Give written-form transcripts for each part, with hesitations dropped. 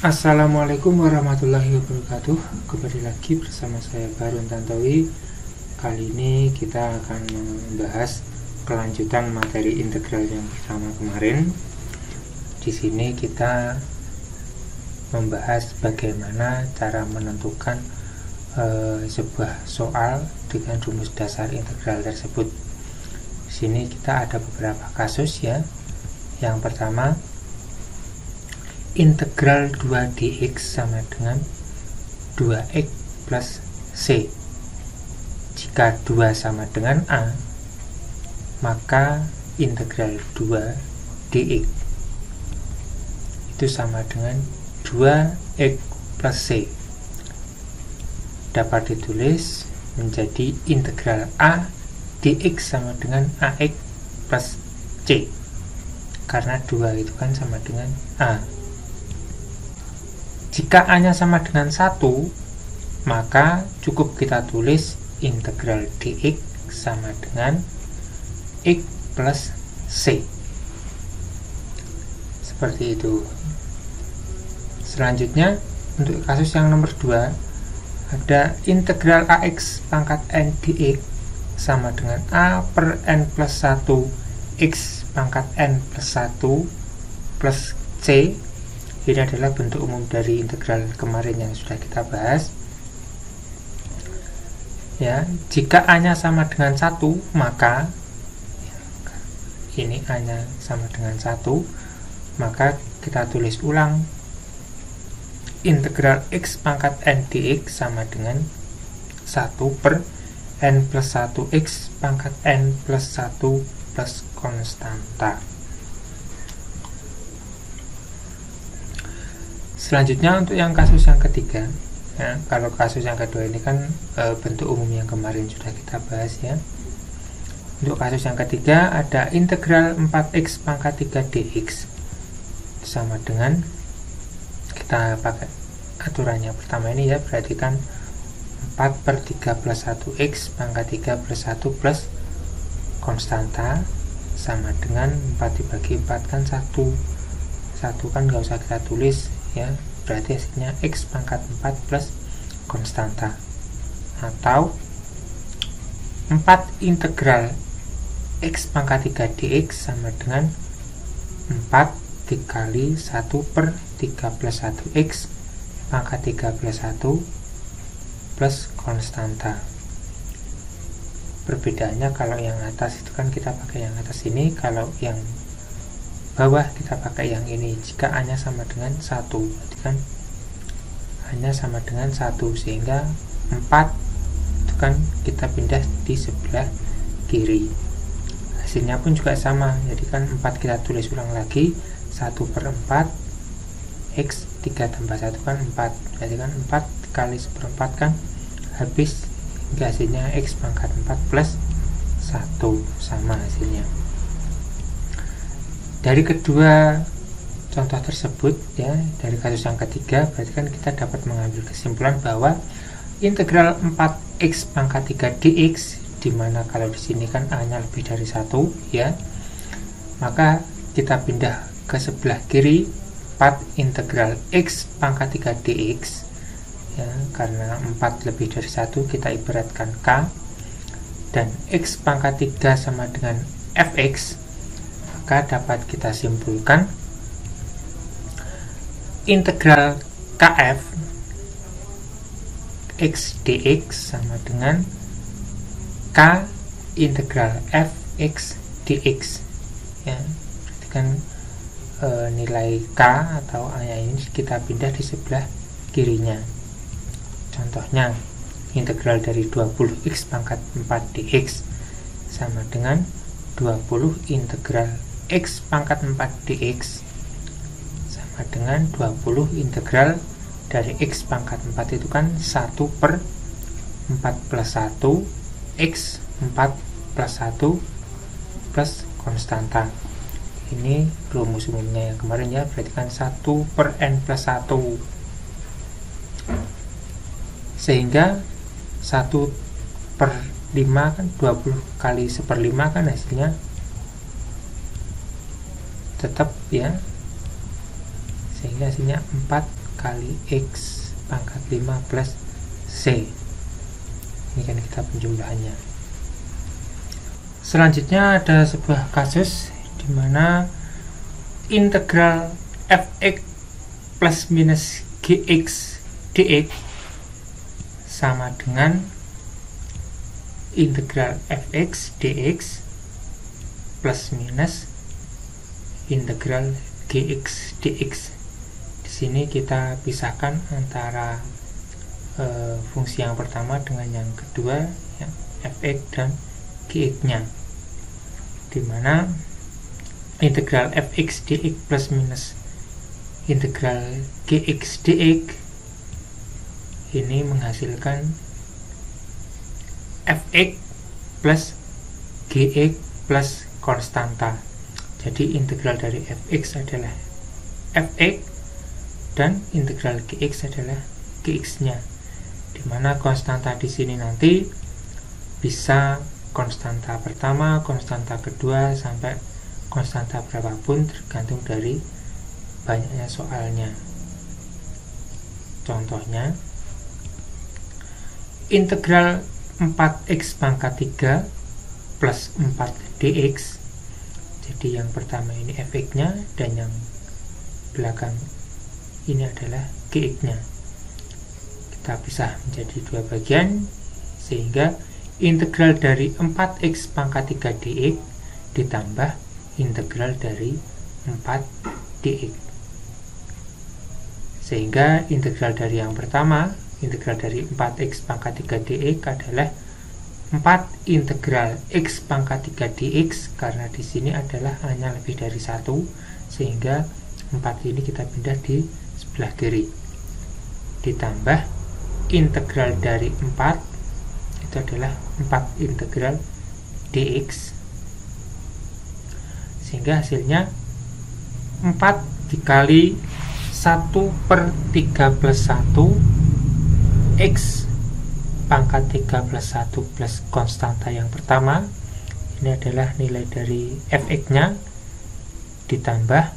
Assalamualaikum warahmatullahi wabarakatuh. Kembali lagi bersama saya Barun Tantowi. Kali ini kita akan membahas kelanjutan materi integral yang pertama kemarin. Di sini kita membahas bagaimana cara menentukan sebuah soal dengan rumus dasar integral tersebut. Di sini kita ada beberapa kasus ya. Yang pertama, integral 2 dx sama dengan 2x plus c. Jika 2 sama dengan a, maka integral 2 dx itu sama dengan 2x plus c. Dapat ditulis menjadi integral a dx sama dengan ax plus c, karena 2 itu kan sama dengan a. Jika a-nya sama dengan 1, maka cukup kita tulis integral dx sama dengan x plus c. Seperti itu. Selanjutnya, untuk kasus yang nomor 2, ada integral ax pangkat n dx sama dengan a per n plus 1 x pangkat n plus 1 plus c. Ini adalah bentuk umum dari integral kemarin yang sudah kita bahas. Ya, jika a-nya sama dengan 1, maka ini a-nya sama dengan 1, maka kita tulis ulang integral x pangkat n dx sama dengan 1 per n plus 1 x pangkat n plus 1 plus konstanta. Selanjutnya untuk yang kasus yang ketiga, ya, kalau kasus yang kedua ini kan bentuk umum yang kemarin sudah kita bahas ya. Untuk kasus yang ketiga ada integral 4x pangkat 3 dx sama dengan, kita pakai aturannya pertama ini ya, berarti kan 4 per 3 plus 1x pangkat 3 plus 1 plus konstanta sama dengan 4 dibagi 4 kan 1 kan nggak usah kita tulis ya, berarti hasilnya x pangkat 4 plus konstanta, atau 4 integral x pangkat 3 dx sama dengan 4 dikali 1 per 3 plus 1 x pangkat 3 plus 1 plus konstanta. Perbedaannya kalau yang atas itu kan kita pakai yang atas ini, kalau yang bawah kita pakai yang ini. Jika a-nya sama dengan 1, berarti kan a-nya sama dengan 1, sehingga 4 itu kan kita pindah di sebelah kiri. Hasilnya pun juga sama, jadi kan 4 kita tulis ulang lagi, 1 per 4 x 3 tambah 1 kan 4, berarti kan 4 kali 1/4 kan habis, hingga hasilnya x pangkat 4 plus 1, sama hasilnya. Dari kedua contoh tersebut ya, dari kasus yang ketiga, berarti kan kita dapat mengambil kesimpulan bahwa integral 4x pangkat 3 dx, dimana kalau di sini kan a-nya lebih dari 1 ya, maka kita pindah ke sebelah kiri 4 integral x pangkat 3 dx ya, karena 4 lebih dari 1 kita ibaratkan k, dan x pangkat 3 sama dengan fx, maka dapat kita simpulkan integral kf x dx sama dengan k integral fx dx ya, berarti kan nilai k atau a ini kita pindah di sebelah kirinya. Contohnya, integral dari 20x pangkat 4 dx sama dengan 20 integral x pangkat 4 dx sama dengan 20 integral dari x pangkat 4 itu kan 1 per 4 plus 1 x 4 plus 1 plus konstanta. Ini rumus umumnya yang kemarin ya, berarti kan 1 per n plus 1, sehingga 1 per 5 kan 20 kali 1/5 kan hasilnya tetap ya, sehingga hasilnya 4 kali X pangkat 5 plus C. Ini kan kita penjumlahannya. Selanjutnya ada sebuah kasus di mana integral fx plus minus gx dx sama dengan integral fx dx plus minus integral gx dx. Di sini kita pisahkan antara fungsi yang pertama dengan yang kedua, yang fx dan gx-nya, dimana integral fx dx plus minus integral gx dx ini menghasilkan fx plus gx plus konstanta. Jadi integral dari fx adalah fx dan integral gx adalah gx-nya, dimana konstanta di sini nanti bisa konstanta pertama, konstanta kedua, sampai konstanta berapapun tergantung dari banyaknya soalnya. Contohnya integral 4x pangkat 3 plus 4 dx. Jadi yang pertama ini fx-nya dan yang belakang ini adalah gx-nya. Kita pisah menjadi dua bagian sehingga integral dari 4x pangkat 3 dx ditambah integral dari 4 dx. Sehingga integral dari yang pertama, integral dari 4x pangkat 3 dx adalah 4 integral x pangkat 3 dx, karena di sini adalah hanya lebih dari 1, sehingga 4 ini kita pindah di sebelah kiri, ditambah integral dari 4 itu adalah 4 integral dx, sehingga hasilnya 4 dikali 1/3 plus 1 x pangkat 3 plus 1 plus konstanta yang pertama, ini adalah nilai dari fx nya, ditambah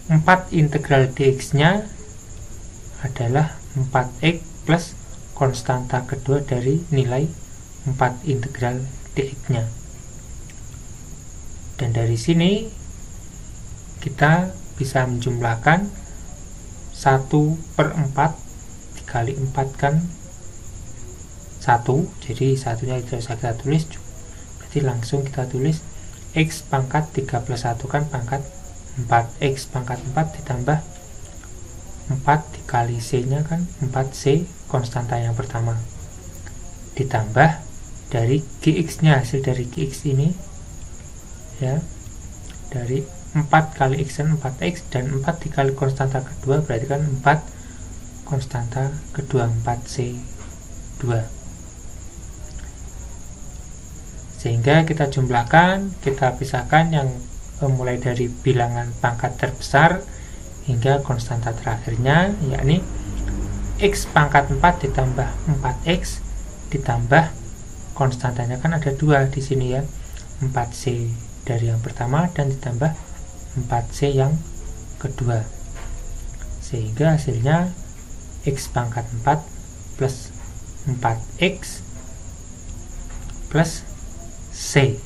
4 integral dx nya adalah 4x plus konstanta kedua dari nilai 4 integral dx nya. Dan dari sini kita bisa menjumlahkan 1/4 dikali 4 kan 1, jadi satunya tidak usah kita tulis, berarti langsung kita tulis x pangkat 3 plus 1 kan pangkat 4, x pangkat 4 ditambah 4 dikali c nya kan 4c konstanta yang pertama, ditambah dari gx nya, hasil dari gx ini ya, dari 4 kali x dan 4x, dan 4 dikali konstanta kedua berarti kan 4 konstanta kedua 4c2. Sehingga kita jumlahkan, kita pisahkan yang mulai dari bilangan pangkat terbesar hingga konstanta terakhirnya, yakni x pangkat 4 ditambah 4x ditambah konstantanya kan ada 2 di sini ya, 4c dari yang pertama dan ditambah 4c yang kedua, sehingga hasilnya x pangkat 4 plus 4x plus c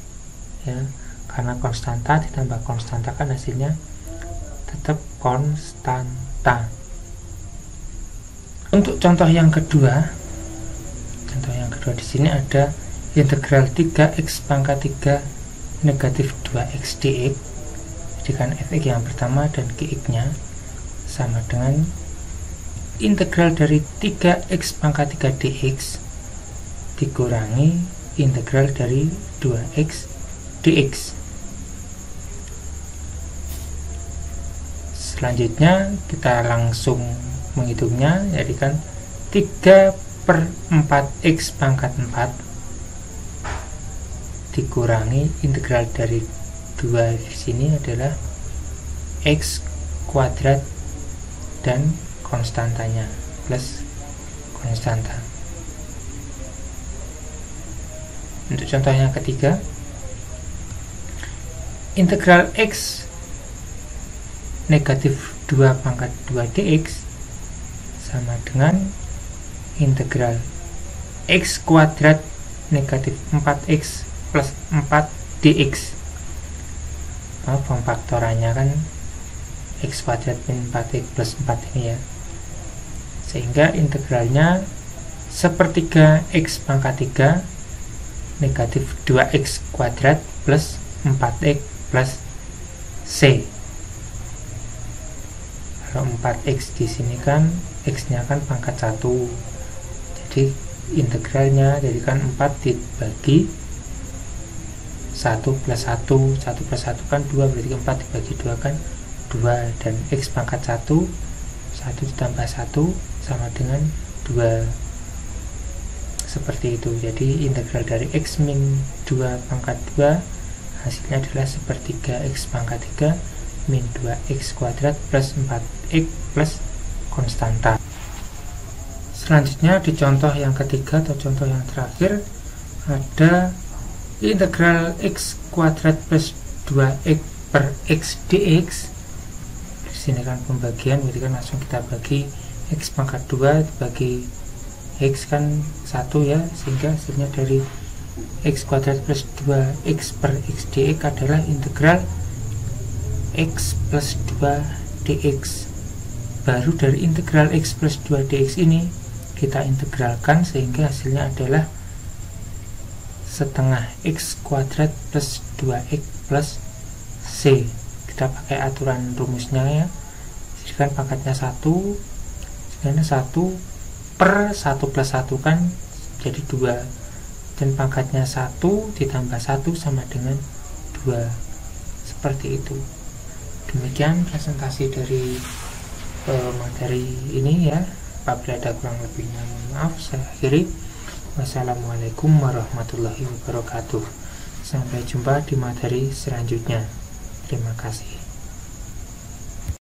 ya, karena konstanta ditambah konstanta kan hasilnya tetap konstanta. Untuk contoh yang kedua di sini ada integral 3x pangkat 3 negatif 2x dx, jadikan fx yang pertama dan gx nya sama dengan integral dari 3x pangkat 3 dx dikurangi integral dari 2x dx. Selanjutnya kita langsung menghitungnya, jadikan 3/4x pangkat 4 dikurangi integral dari 2 di sini adalah x kuadrat dan konstantanya plus konstanta. Untuk contoh yang ketiga, integral x negatif 2 pangkat 2 dx sama dengan integral x kuadrat negatif 4x plus 4 dx. Pemfaktorannya kan x kuadrat min 4x plus 4 ini ya, sehingga integralnya sepertiga x pangkat 3 negatif 2x kuadrat plus 4x plus c. Kalau 4x di sini kan x nya kan pangkat 1, jadi integralnya jadikan 4 dibagi 1 plus 1, 1 plus 1 kan 2, berarti 4 dibagi 2 kan 2, dan x pangkat 1, 1 ditambah 1 sama dengan 2, seperti itu. Jadi integral dari x min 2 pangkat 2 hasilnya adalah sepertiga x pangkat 3 min 2x kuadrat plus 4x plus konstanta. Selanjutnya di contoh yang ketiga atau contoh yang terakhir ada integral x kuadrat plus 2x per x dx. Di sini kan pembagian, berarti kan langsung kita bagi x pangkat 2 dibagi x kan 1 ya, sehingga hasilnya dari x kuadrat plus 2x per x dx adalah integral x plus 2 dx. Baru dari integral x plus 2 dx ini kita integralkan sehingga hasilnya adalah setengah x kuadrat plus 2x plus c. Kita pakai aturan rumusnya ya, jadi kan pangkatnya 1, sebenarnya 1 per 1 plus 1 kan jadi 2, dan pangkatnya 1 ditambah 1 sama dengan 2, seperti itu. Demikian presentasi dari materi ini ya. Apabila ada kurang lebihnya mohon maaf, saya akhiri. Wassalamualaikum warahmatullahi wabarakatuh. Sampai jumpa di materi selanjutnya. Terima kasih.